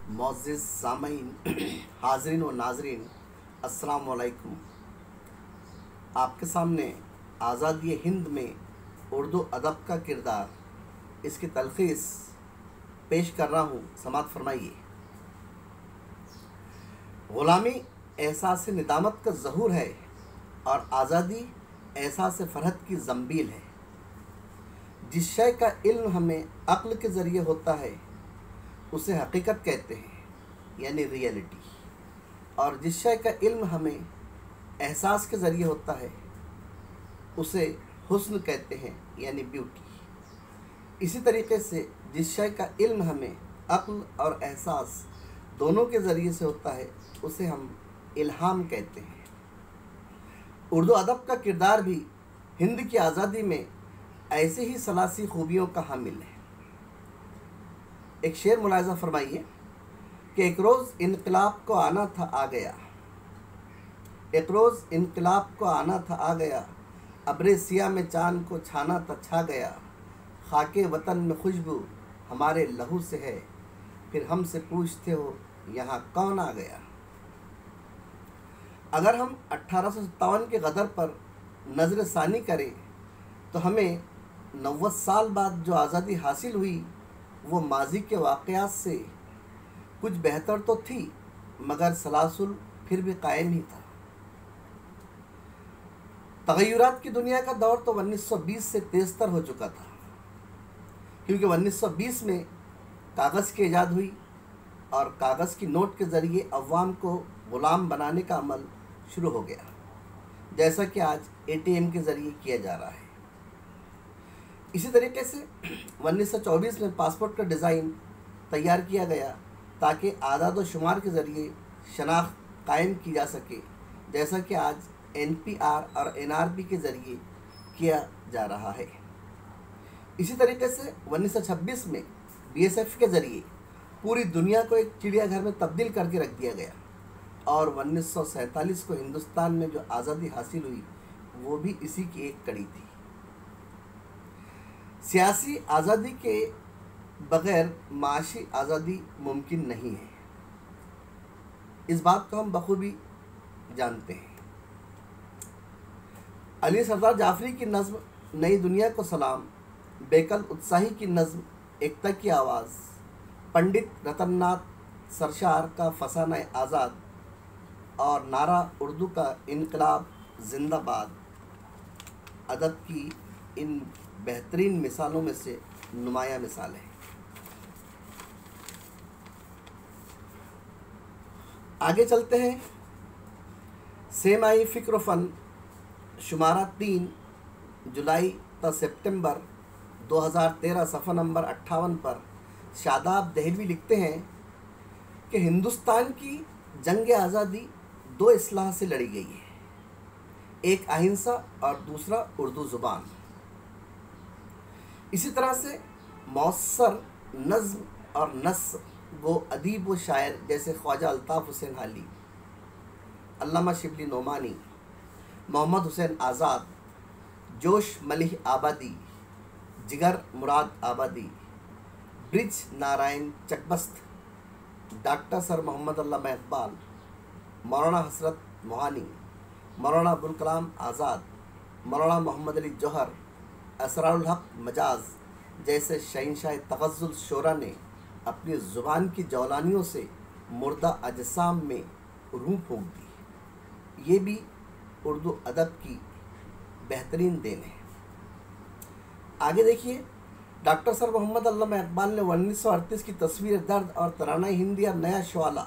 معزز سامعین، حاضرین و ناظرین، السلام علیکم۔ آپ کے سامنے آزادی ہند میں اردو ادب کا کردار، اس کی تلخیص پیش کر رہا ہوں، سماعت فرمائیے۔ غلامی احساس ندامت کا ظہور ہے اور آزادی احساس فرحت کی زنبیل ہے۔ جس شے کا علم ہمیں عقل کے ذریعے ہوتا ہے اسے حقیقت کہتے ہیں، یعنی ریئلٹی، اور جس شے کا علم ہمیں احساس کے ذریعے ہوتا ہے اسے حسن کہتے ہیں، یعنی بیوٹی۔ اسی طریقے سے جس شے کا علم ہمیں عقل اور احساس دونوں کے ذریعے سے ہوتا ہے اسے ہم الہام کہتے ہیں۔ اردو ادب کا کردار بھی ہند کی آزادی میں ایسے ہی ثلاثی خوبیوں کا حامل ہے۔ ایک شعر ملاحظہ فرمائیے کہ ایک روز انقلاب کو آنا تھا آ گیا، ایک روز انقلاب کو آنا تھا آ گیا، ابر سیاہ میں چاند کو چھانا تھا چھا گیا، خاک وطن میں خوشبو ہمارے لہو سے ہے، پھر ہم سے پوچھتے ہو یہاں کون آ گیا۔ اگر ہم 1857 کے غدر پر نظر ثانی کریں تو ہمیں 90 سال بعد جو آزادی حاصل ہوئی وہ ماضی کے واقعات سے کچھ بہتر تو تھی، مگر سلاسل پھر بھی قائم ہی تھا۔ تغیرات کی دنیا کا دور تو 1920 سے تیز تر ہو چکا تھا، کیونکہ 1920 میں کاغذ کی ایجاد ہوئی اور کاغذ کی نوٹ کے ذریعے عوام کو غلام بنانے کا عمل شروع ہو گیا، جیسا کہ آج ATM کے ذریعے کیا جا رہا ہے۔ اسی طریقے سے 1924 میں پاسپورٹ کا ڈیزائن تیار کیا گیا تاکہ اعداد و شمار کے ذریعے شناخت قائم کی جا سکے، جیسا کہ آج NPR اور NRP کے ذریعے کیا جا رہا ہے۔ اسی طریقے سے 1926 میں BSF کے ذریعے پوری دنیا کو ایک چڑیا گھر میں تبدیل کر کے رکھ دیا گیا، اور 1947 کو ہندوستان میں جو آزادی حاصل ہوئی وہ بھی اسی کی ایک کڑی تھی۔ سیاسی آزادی کے بغیر معاشی آزادی ممکن نہیں ہے، اس بات کو ہم بخوبی جانتے ہیں۔ علی سردار جعفری کی نظم نئی دنیا کو سلام، بیکل اتساہی کی نظم ایکتا کی آواز، پنڈت رتن ناتھ سرشار کا فسانہ آزاد اور نعرہ اردو کا انقلاب زندہ باد ادب کی ان بہترین مثالوں میں سے نمایاں مثال ہے۔ آگے چلتے ہیں۔ سیمائی فکر و فن شمارہ 3 جولائی تا سپتمبر 2013 صفحہ نمبر 58 پر شاداب دہلوی لکھتے ہیں کہ ہندوستان کی جنگ آزادی 2 اصلاح سے لڑی گئی ہے، ایک اہنسا اور دوسرا اردو زبان۔ اسی طرح سے مؤثر نظم اور نثر گو ادیب و شاعر جیسے خواجہ الطاف حسین حالی، علامہ شبلی نعمانی، محمد حسین آزاد، جوش ملیح آبادی، جگر مراد آبادی، برج نارائن چکبست، ڈاکٹر سر محمد علامہ اقبال، مولانا حسرت موہانی، مولانا ابوالکلام آزاد، مولانا محمد علی جوہر، اسرار الحق مجاز جیسے شہنشاہ تغزل شعراء نے اپنی زبان کی جولانیوں سے مردہ اجسام میں روح پھونک دی۔ یہ بھی اردو ادب کی بہترین دین ہے۔ آگے دیکھیے، ڈاکٹر سر محمد علامہ اقبال نے 1938 کی تصویر درد اور ترانہ ہندی اور نیا شعلہ،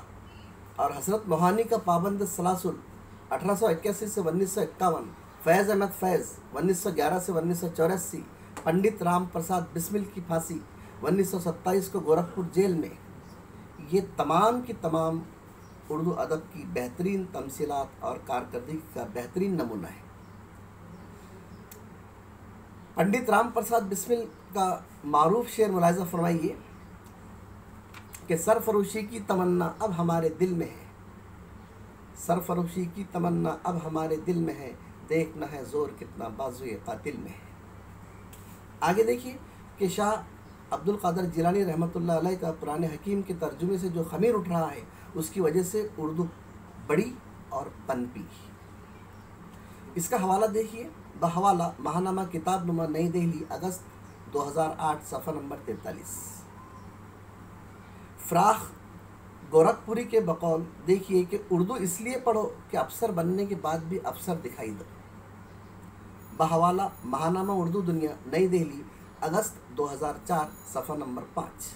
اور حسرت موہانی کا پابند سلاسل 1881 سے 1951، فیض احمد فیض 1911 سے 1984، پنڈت رام پرساد بسمل کی پھانسی 1927 کو گورکھپور جیل میں، یہ تمام کی تمام اردو ادب کی بہترین تمثیلات اور کارکردگی کا بہترین نمونہ ہے۔ پنڈت رام پرساد بسمل کا معروف شعر ملاحظہ فرمائیے کہ سرفروشی کی تمنا اب ہمارے دل میں ہے، سرفروشی کی تمنا اب ہمارے دل میں ہے، دیکھنا ہے زور کتنا بازوئے قاتل میں ہے۔ آگے دیکھیے کہ شاہ عبد القادر جیلانی رحمۃ اللہ علیہ کا قرآن حکیم کے ترجمے سے جو خمیر اٹھ رہا ہے، اس کی وجہ سے اردو بڑی اور پنپی۔ اس کا حوالہ دیکھیے، بحوالہ ماہنامہ کتاب نما نئی دہلی اگست 2008 صفحہ نمبر 43۔ فراخ گورکھپوری کے بقول دیکھیے کہ اردو اس لیے پڑھو کہ افسر بننے کے بعد بھی افسر دکھائی دو۔ بحوالہ ماہنامہ اردو دنیا نئی دہلی اگست 2004 صفحہ نمبر 5۔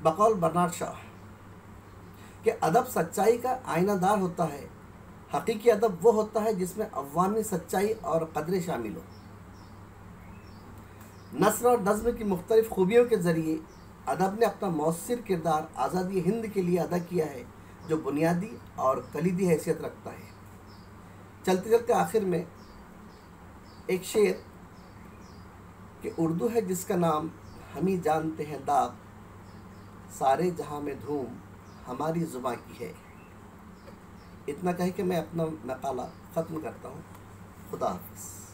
بقول برنارڈ شاہ کہ ادب سچائی کا آئینہ دار ہوتا ہے، حقیقی ادب وہ ہوتا ہے جس میں عوامی سچائی اور قدریں شامل ہو۔ نثر اور نظم کی مختلف خوبیوں کے ذریعے ادب نے اپنا مؤثر کردار آزادی ہند کے لیے ادا کیا ہے، جو بنیادی اور کلیدی حیثیت رکھتا ہے۔ چلتے چلتے آخر میں ایک شعر کہ اردو ہے جس کا نام ہم ہی جانتے ہیں داغ، سارے جہاں میں دھوم ہماری زباں کی ہے۔ اتنا کہہ کے میں اپنا مقالہ ختم کرتا ہوں۔ خدا حافظ۔